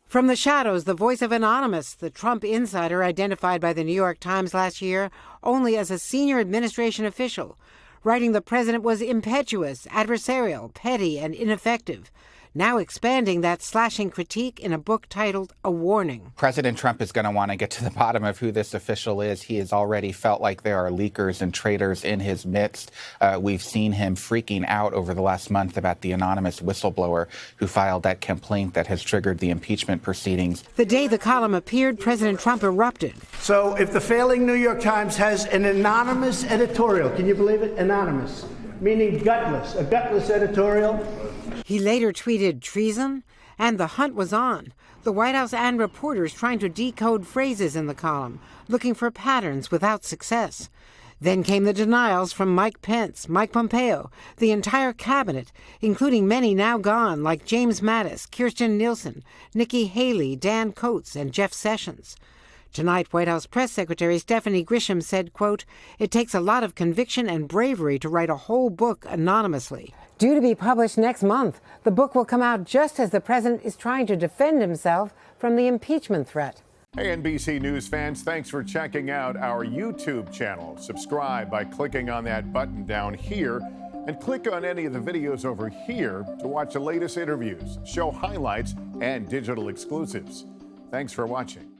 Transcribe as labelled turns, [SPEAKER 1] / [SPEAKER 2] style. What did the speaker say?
[SPEAKER 1] From the shadows, the voice of Anonymous, the Trump insider identified by the New York Times last year only as a senior administration official, writing the president was impetuous, adversarial, petty, and ineffective. Now expanding that slashing critique in a book titled A Warning.
[SPEAKER 2] President Trump is going to want to get to the bottom of who this official is. He has already felt like there are leakers and traitors in his midst. We've seen him freaking out over the last month about the anonymous whistleblower who filed that complaint that has triggered the impeachment proceedings.
[SPEAKER 1] The day the column appeared, President Trump erupted.
[SPEAKER 3] So if the failing New York Times has an anonymous editorial, can you believe it? Anonymous, meaning gutless, a gutless editorial.
[SPEAKER 1] He later tweeted treason, and the hunt was on. The White House and reporters trying to decode phrases in the column, looking for patterns without success. Then came the denials from Mike Pence, Mike Pompeo, the entire cabinet, including many now gone like James Mattis, Kirstjen Nielsen, Nikki Haley, Dan Coats, and Jeff Sessions. Tonight, White House Press Secretary Stephanie Grisham said, quote, "It takes a lot of conviction and bravery to write a whole book anonymously." Due to be published next month, the book will come out just as the president is trying to defend himself from the impeachment threat.
[SPEAKER 4] Hey, NBC News fans, thanks for checking out our YouTube channel. Subscribe by clicking on that button down here and click on any of the videos over here to watch the latest interviews, show highlights, and digital exclusives. Thanks for watching.